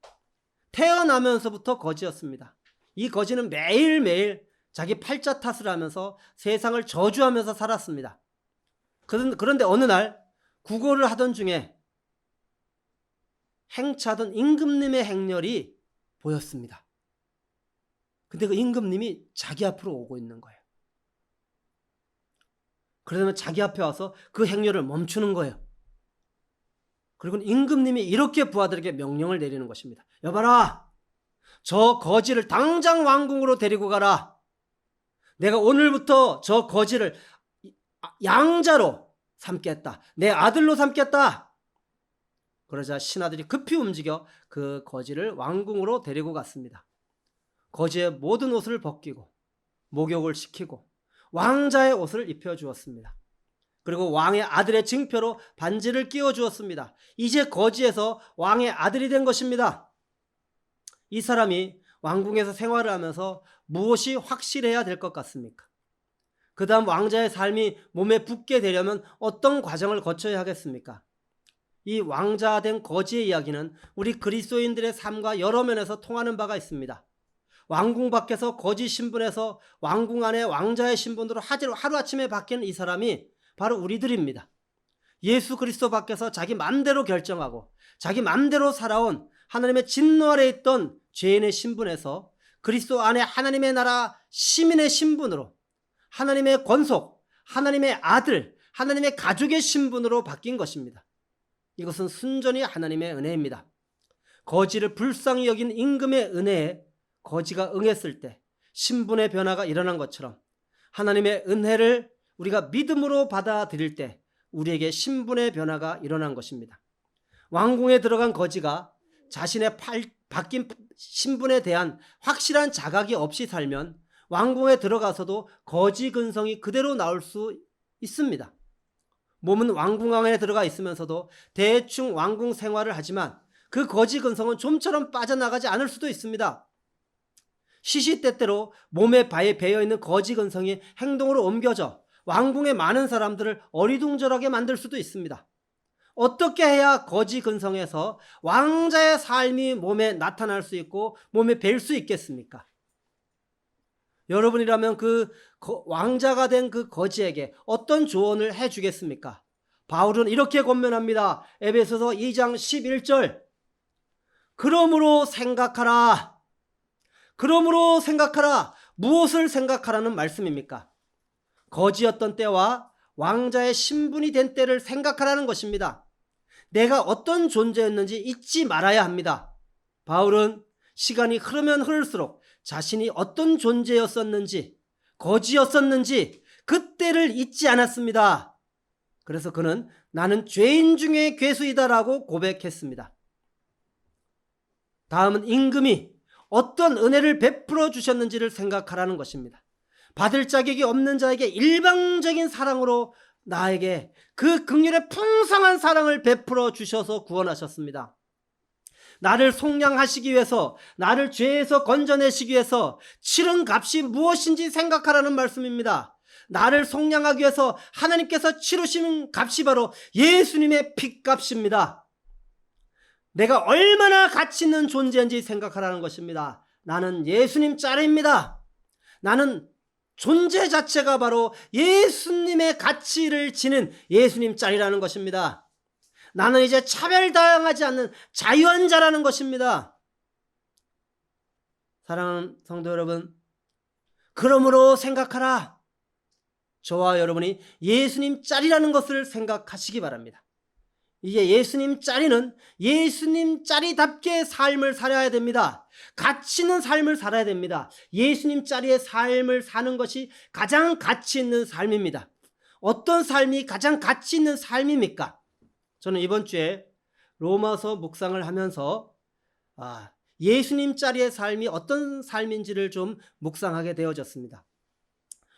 태어나면서부터 거지였습니다. 이 거지는 매일매일 자기 팔자 탓을 하면서 세상을 저주하면서 살았습니다. 그런데 어느 날 구걸을 하던 중에 행차하던 임금님의 행렬이 보였습니다. 근데 그 임금님이 자기 앞으로 오고 있는 거예요. 그러면 자기 앞에 와서 그 행렬을 멈추는 거예요. 그리고 임금님이 이렇게 부하들에게 명령을 내리는 것입니다. 여봐라, 저 거지를 당장 왕궁으로 데리고 가라. 내가 오늘부터 저 거지를 양자로 삼겠다. 내 아들로 삼겠다. 그러자 신하들이 급히 움직여 그 거지를 왕궁으로 데리고 갔습니다. 거지의 모든 옷을 벗기고 목욕을 시키고 왕자의 옷을 입혀주었습니다. 그리고 왕의 아들의 증표로 반지를 끼워주었습니다. 이제 거지에서 왕의 아들이 된 것입니다. 이 사람이 왕궁에서 생활을 하면서 무엇이 확실해야 될 것 같습니까? 그 다음 왕자의 삶이 몸에 붙게 되려면 어떤 과정을 거쳐야 하겠습니까? 이 왕자 된 거지의 이야기는 우리 그리스도인들의 삶과 여러 면에서 통하는 바가 있습니다. 왕궁 밖에서 거지 신분에서 왕궁 안에 왕자의 신분으로 하루아침에 바뀌는 이 사람이 바로 우리들입니다. 예수 그리스도 밖에서 자기 맘대로 결정하고 자기 맘대로 살아온 하나님의 진노 아래 있던 죄인의 신분에서 그리스도 안에 하나님의 나라 시민의 신분으로, 하나님의 권속, 하나님의 아들, 하나님의 가족의 신분으로 바뀐 것입니다. 이것은 순전히 하나님의 은혜입니다. 거지를 불쌍히 여긴 임금의 은혜에 거지가 응했을 때 신분의 변화가 일어난 것처럼 하나님의 은혜를 우리가 믿음으로 받아들일 때 우리에게 신분의 변화가 일어난 것입니다. 왕궁에 들어간 거지가 자신의 바뀐 신분에 대한 확실한 자각이 없이 살면 왕궁에 들어가서도 거지 근성이 그대로 나올 수 있습니다. 몸은 왕궁 안에 들어가 있으면서도 대충 왕궁 생활을 하지만 그 거지 근성은 좀처럼 빠져나가지 않을 수도 있습니다. 시시때때로 몸에 배어있는 거지 근성이 행동으로 옮겨져 왕궁의 많은 사람들을 어리둥절하게 만들 수도 있습니다. 어떻게 해야 거지 근성에서 왕자의 삶이 몸에 나타날 수 있고 몸에 뵐 수 있겠습니까? 여러분이라면 그 왕자가 된 그 거지에게 어떤 조언을 해주겠습니까? 바울은 이렇게 권면합니다. 에베소서 2장 11절. 그러므로 생각하라. 그러므로 생각하라. 무엇을 생각하라는 말씀입니까? 거지였던 때와 왕자의 신분이 된 때를 생각하라는 것입니다. 내가 어떤 존재였는지 잊지 말아야 합니다. 바울은 시간이 흐르면 흐를수록 자신이 어떤 존재였었는지, 거지였었는지 그때를 잊지 않았습니다. 그래서 그는 나는 죄인 중에 괴수이다라고 고백했습니다. 다음은 임금이 어떤 은혜를 베풀어 주셨는지를 생각하라는 것입니다. 받을 자격이 없는 자에게 일방적인 사랑으로 나에게 그 긍휼의 풍성한 사랑을 베풀어 주셔서 구원하셨습니다. 나를 속량하시기 위해서, 나를 죄에서 건져내시기 위해서 치른 값이 무엇인지 생각하라는 말씀입니다. 나를 속량하기 위해서 하나님께서 치르시는 값이 바로 예수님의 피값입니다. 내가 얼마나 가치 있는 존재인지 생각하라는 것입니다. 나는 예수님 짤입니다. 나는 존재 자체가 바로 예수님의 가치를 지닌 예수님 짤이라는 것입니다. 나는 이제 차별당하지 않는 자유한 자라는 것입니다. 사랑하는 성도 여러분, 그러므로 생각하라. 저와 여러분이 예수님 짤이라는 것을 생각하시기 바랍니다. 이제 예수님 짤이는 예수님 짤이답게 삶을 살아야 됩니다. 가치 있는 삶을 살아야 됩니다. 예수님 짤의 삶을 사는 것이 가장 가치 있는 삶입니다. 어떤 삶이 가장 가치 있는 삶입니까? 저는 이번 주에 로마서 묵상을 하면서 예수님 짤의 삶이 어떤 삶인지를 좀 묵상하게 되어졌습니다.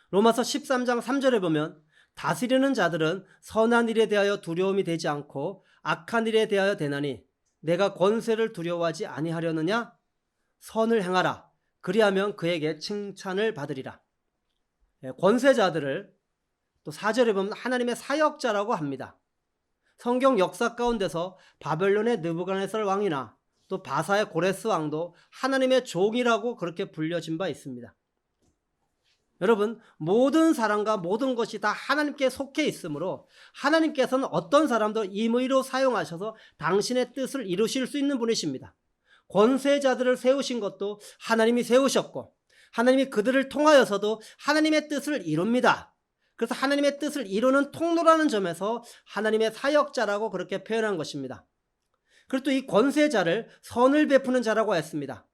로마서 13장 3절에 보면 다스리는 자들은 선한 일에 대하여 두려움이 되지 않고 악한 일에 대하여 되나니 내가 권세를 두려워하지 아니하려느냐? 선을 행하라. 그리하면 그에게 칭찬을 받으리라. 권세자들을 또 4절에 보면 하나님의 사역자라고 합니다. 성경 역사 가운데서 바벨론의 느부갓네살 왕이나 또 바사의 고레스 왕도 하나님의 종이라고 그렇게 불려진 바 있습니다. 여러분, 모든 사람과 모든 것이 다 하나님께 속해 있으므로 하나님께서는 어떤 사람도 임의로 사용하셔서 당신의 뜻을 이루실 수 있는 분이십니다. 권세자들을 세우신 것도 하나님이 세우셨고 하나님이 그들을 통하여서도 하나님의 뜻을 이룹니다. 그래서 하나님의 뜻을 이루는 통로라는 점에서 하나님의 사역자라고 그렇게 표현한 것입니다. 그리고 또 이 권세자를 선을 베푸는 자라고 했습니다.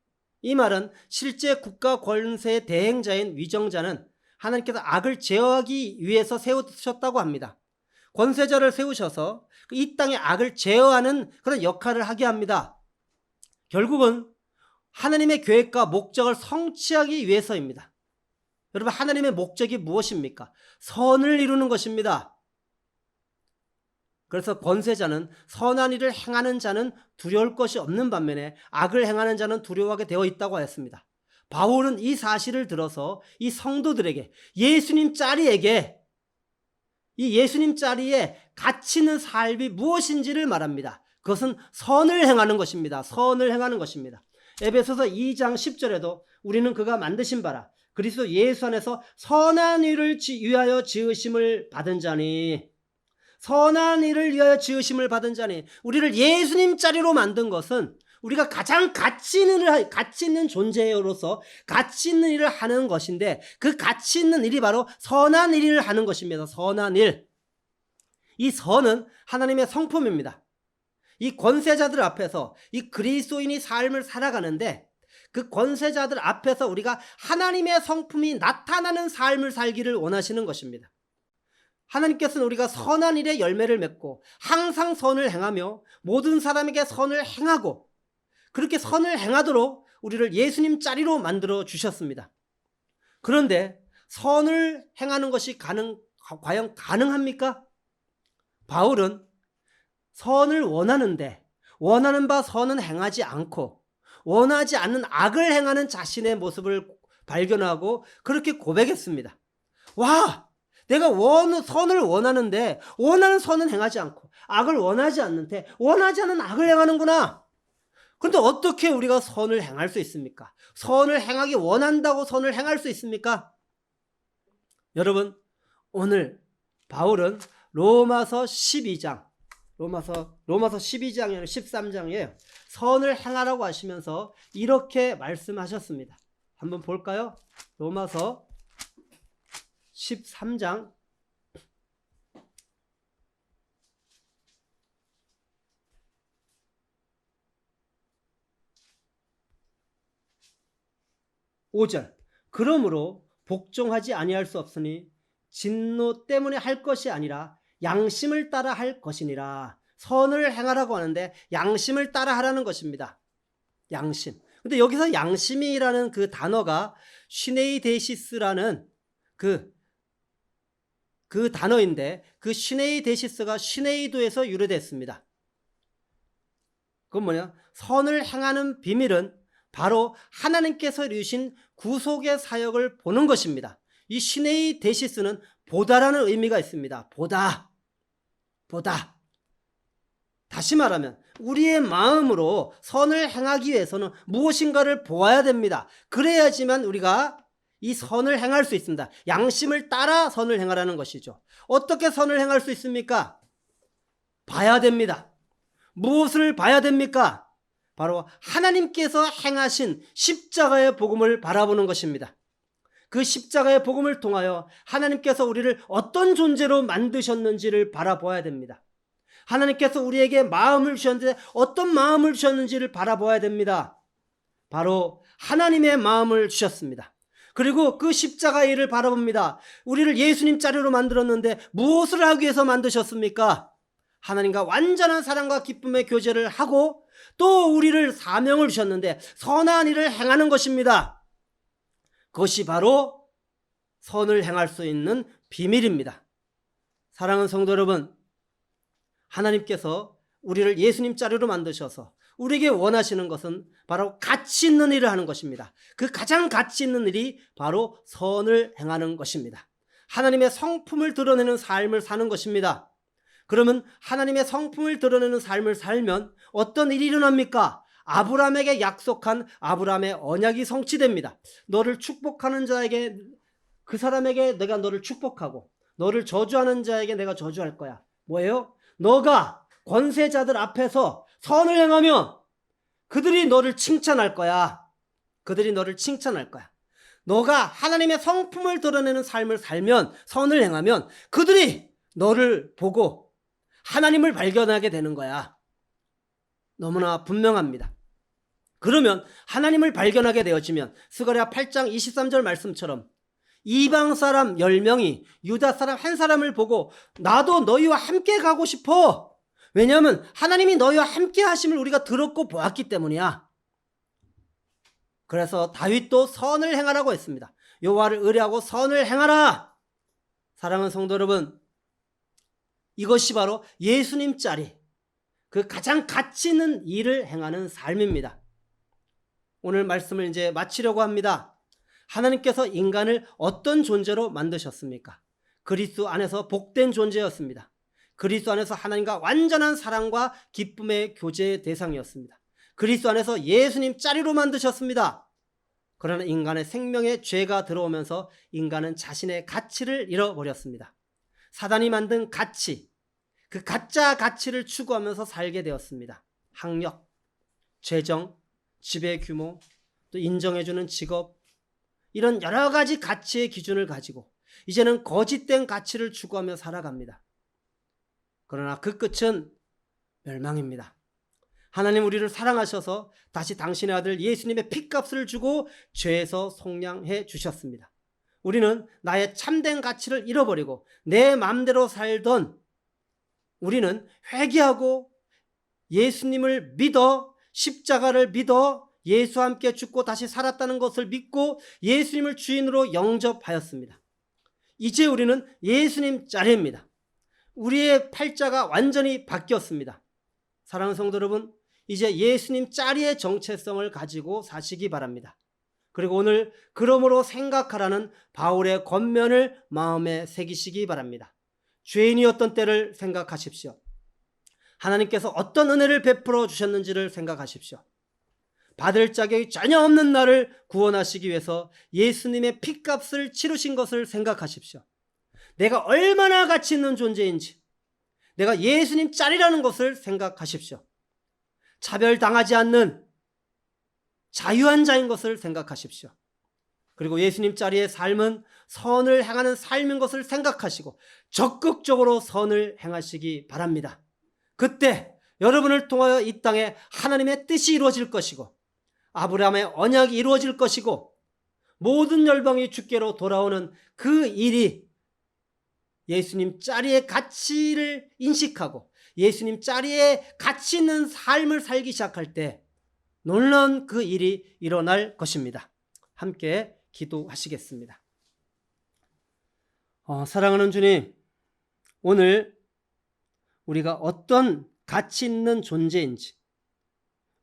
이 말은 실제 국가 권세 대행자인 위정자는 하나님께서 악을 제어하기 위해서 세우셨다고 합니다. 권세자를 세우셔서 이 땅의 악을 제어하는 그런 역할을 하게 합니다. 결국은 하나님의 계획과 목적을 성취하기 위해서입니다. 여러분, 하나님의 목적이 무엇입니까? 선을 이루는 것입니다. 그래서 권세자는 선한 일을 행하는 자는 두려울 것이 없는 반면에 악을 행하는 자는 두려워하게 되어 있다고 하였습니다. 바울은 이 사실을 들어서 이 성도들에게 예수님 짤이에게 이 예수님 짤이의 가치 있는 삶이 무엇인지를 말합니다. 그것은 선을 행하는 것입니다. 선을 행하는 것입니다. 에베소서 2장 10절에도 우리는 그가 만드신 바라 그리스도 예수 안에서 선한 일을 위하여 지으심을 받은 자니, 선한 일을 위하여 지으심을 받은 자니, 우리를 예수님 자리로 만든 것은 우리가 가장 가치 있는 존재로서 가치 있는 일을 하는 것인데, 그 가치 있는 일이 바로 선한 일을 하는 것입니다. 선한 일. 이 선은 하나님의 성품입니다. 이 권세자들 앞에서 이 그리스도인이 삶을 살아가는데, 그 권세자들 앞에서 우리가 하나님의 성품이 나타나는 삶을 살기를 원하시는 것입니다. 하나님께서는 우리가 선한 일에 열매를 맺고 항상 선을 행하며 모든 사람에게 선을 행하고 그렇게 선을 행하도록 우리를 예수님 자리로 만들어 주셨습니다. 그런데 선을 행하는 것이 과연 가능합니까? 바울은 선을 원하는데 원하는 바 선은 행하지 않고 원하지 않는 악을 행하는 자신의 모습을 발견하고 그렇게 고백했습니다. 와, 내가 선을 원하는데 원하는 선은 행하지 않고 악을 원하지 않는데 원하지 않는 악을 행하는구나. 그런데 어떻게 우리가 선을 행할 수 있습니까? 선을 행하기 원한다고 선을 행할 수 있습니까? 여러분, 오늘 바울은 로마서 12장, 로마서 12장이 13장이에요. 선을 행하라고 하시면서 이렇게 말씀하셨습니다. 한번 볼까요? 로마서 13장 5절. 그러므로 복종하지 아니할 수 없으니 진노 때문에 할 것이 아니라 양심을 따라 할 것이니라. 선을 행하라고 하는데 양심을 따라 하라는 것입니다. 양심. 근데 여기서 양심이라는 그 단어가 시네이데시스라는 그 단어인데, 그 시네이데시스가 시네이도에서 유래됐습니다. 그건 뭐냐? 선을 행하는 비밀은 바로 하나님께서 이루신 구속의 사역을 보는 것입니다. 이 시네이데시스는 보다라는 의미가 있습니다. 보다. 다시 말하면 우리의 마음으로 선을 행하기 위해서는 무엇인가를 보아야 됩니다. 그래야지만 우리가 이 선을 행할 수 있습니다. 양심을 따라 선을 행하라는 것이죠. 어떻게 선을 행할 수 있습니까? 봐야 됩니다. 무엇을 봐야 됩니까? 바로 하나님께서 행하신 십자가의 복음을 바라보는 것입니다. 그 십자가의 복음을 통하여 하나님께서 우리를 어떤 존재로 만드셨는지를 바라보아야 됩니다. 하나님께서 우리에게 마음을 주셨는데 어떤 마음을 주셨는지를 바라보아야 됩니다. 바로 하나님의 마음을 주셨습니다. 그리고 그 십자가의 일을 바라봅니다. 우리를 예수님 자리로 만들었는데 무엇을 하기 위해서 만드셨습니까? 하나님과 완전한 사랑과 기쁨의 교제를 하고 또 우리를 사명을 주셨는데 선한 일을 행하는 것입니다. 그것이 바로 선을 행할 수 있는 비밀입니다. 사랑하는 성도 여러분, 하나님께서 우리를 예수님 자리로 만드셔서 우리에게 원하시는 것은 바로 가치 있는 일을 하는 것입니다. 그 가장 가치 있는 일이 바로 선을 행하는 것입니다. 하나님의 성품을 드러내는 삶을 사는 것입니다. 그러면 하나님의 성품을 드러내는 삶을 살면 어떤 일이 일어납니까? 아브라함에게 약속한 아브라함의 언약이 성취됩니다. 너를 축복하는 자에게, 그 사람에게 내가 너를 축복하고 너를 저주하는 자에게 내가 저주할 거야. 뭐예요? 너가 권세자들 앞에서 선을 행하면 그들이 너를 칭찬할 거야. 그들이 너를 칭찬할 거야. 너가 하나님의 성품을 드러내는 삶을 살면, 선을 행하면 그들이 너를 보고 하나님을 발견하게 되는 거야. 너무나 분명합니다. 그러면 하나님을 발견하게 되어지면 스가랴 8장 23절 말씀처럼 이방 사람 10명이 유다 사람 한 사람을 보고 나도 너희와 함께 가고 싶어. 왜냐하면 하나님이 너희와 함께 하심을 우리가 들었고 보았기 때문이야. 그래서 다윗도 선을 행하라고 했습니다. 여호와를 의뢰하고 선을 행하라. 사랑하는 성도 여러분, 이것이 바로 예수님 자리, 그 가장 가치 있는 일을 행하는 삶입니다. 오늘 말씀을 이제 마치려고 합니다. 하나님께서 인간을 어떤 존재로 만드셨습니까? 그리스도 안에서 복된 존재였습니다. 그리스도 안에서 하나님과 완전한 사랑과 기쁨의 교제의 대상이었습니다. 그리스도 안에서 예수님 자리로 만드셨습니다. 그러나 인간의 생명에 죄가 들어오면서 인간은 자신의 가치를 잃어버렸습니다. 사단이 만든 가치, 그 가짜 가치를 추구하면서 살게 되었습니다. 학력, 재정, 지배 규모, 또 인정해주는 직업, 이런 여러 가지 가치의 기준을 가지고 이제는 거짓된 가치를 추구하며 살아갑니다. 그러나 그 끝은 멸망입니다. 하나님 우리를 사랑하셔서 다시 당신의 아들 예수님의 핏값을 주고 죄에서 속량해 주셨습니다. 우리는 나의 참된 가치를 잃어버리고 내 마음대로 살던 우리는 회개하고 예수님을 믿어, 십자가를 믿어 예수와 함께 죽고 다시 살았다는 것을 믿고 예수님을 주인으로 영접하였습니다. 이제 우리는 예수님 자리입니다. 우리의 팔자가 완전히 바뀌었습니다. 사랑하는 성도 여러분, 이제 예수님 자리의 정체성을 가지고 사시기 바랍니다. 그리고 오늘 그러므로 생각하라는 바울의 권면을 마음에 새기시기 바랍니다. 죄인이었던 때를 생각하십시오. 하나님께서 어떤 은혜를 베풀어 주셨는지를 생각하십시오. 받을 자격이 전혀 없는 나를 구원하시기 위해서 예수님의 핏값을 치르신 것을 생각하십시오. 내가 얼마나 가치 있는 존재인지, 내가 예수님 짤이라는 것을 생각하십시오. 차별당하지 않는 자유한 자인 것을 생각하십시오. 그리고 예수님 자리의 삶은 선을 행하는 삶인 것을 생각하시고 적극적으로 선을 행하시기 바랍니다. 그때 여러분을 통하여 이 땅에 하나님의 뜻이 이루어질 것이고 아브라함의 언약이 이루어질 것이고 모든 열방이 주께로 돌아오는 그 일이 예수님 자리의 가치를 인식하고 예수님 자리에 가치 있는 삶을 살기 시작할 때 놀라운 그 일이 일어날 것입니다. 함께 기도하시겠습니다. 사랑하는 주님, 오늘 우리가 어떤 가치 있는 존재인지,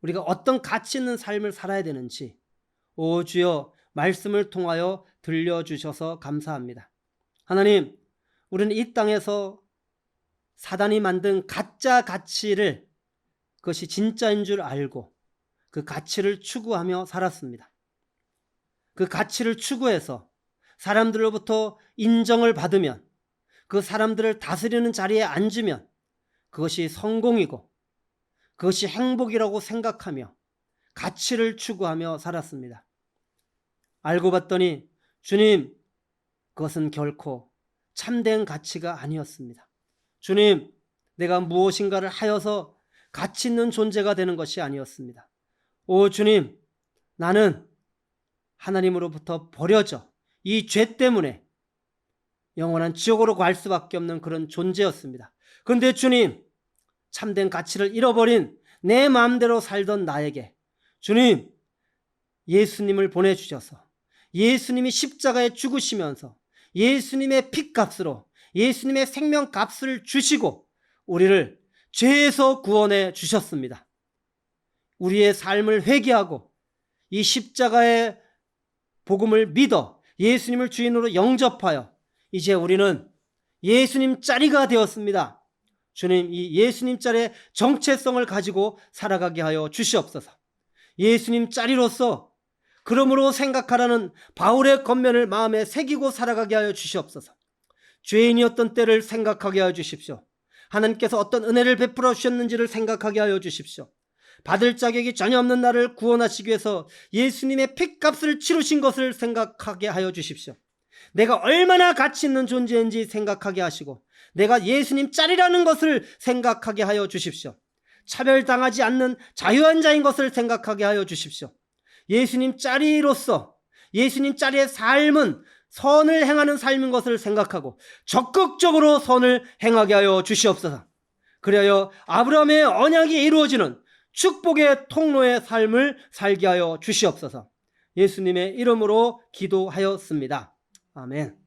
우리가 어떤 가치 있는 삶을 살아야 되는지 오 주여 말씀을 통하여 들려주셔서 감사합니다. 하나님, 우리는 이 땅에서 사단이 만든 가짜 가치를 그것이 진짜인 줄 알고 그 가치를 추구하며 살았습니다. 그 가치를 추구해서 사람들로부터 인정을 받으면, 그 사람들을 다스리는 자리에 앉으면 그것이 성공이고 그것이 행복이라고 생각하며 가치를 추구하며 살았습니다. 알고 봤더니 주님, 그것은 결코 참된 가치가 아니었습니다. 주님, 내가 무엇인가를 하여서 가치 있는 존재가 되는 것이 아니었습니다. 오 주님, 나는 하나님으로부터 버려져 이 죄 때문에 영원한 지옥으로 갈 수밖에 없는 그런 존재였습니다. 그런데 주님, 참된 가치를 잃어버린 내 마음대로 살던 나에게 주님, 예수님을 보내주셔서 예수님이 십자가에 죽으시면서 예수님의 핏값으로 예수님의 생명값을 주시고 우리를 죄에서 구원해 주셨습니다. 우리의 삶을 회개하고 이 십자가의 복음을 믿어 예수님을 주인으로 영접하여 이제 우리는 예수님 짜리가 되었습니다. 주님, 이 예수님 짜리의 정체성을 가지고 살아가게 하여 주시옵소서. 예수님 짜리로서 그러므로 생각하라는 바울의 권면을 마음에 새기고 살아가게 하여 주시옵소서. 죄인이었던 때를 생각하게 하여 주십시오. 하나님께서 어떤 은혜를 베풀어 주셨는지를 생각하게 하여 주십시오. 받을 자격이 전혀 없는 나를 구원하시기 위해서 예수님의 핏값을 치르신 것을 생각하게 하여 주십시오. 내가 얼마나 가치 있는 존재인지 생각하게 하시고 내가 예수님 짤이라는 것을 생각하게 하여 주십시오. 차별당하지 않는 자유한 자인 것을 생각하게 하여 주십시오. 예수님 짤이로서 예수님 짤의 삶은 선을 행하는 삶인 것을 생각하고 적극적으로 선을 행하게 하여 주시옵소서. 그리하여 아브라함의 언약이 이루어지는 축복의 통로의 삶을 살게 하여 주시옵소서. 예수님의 이름으로 기도하였습니다. 아멘.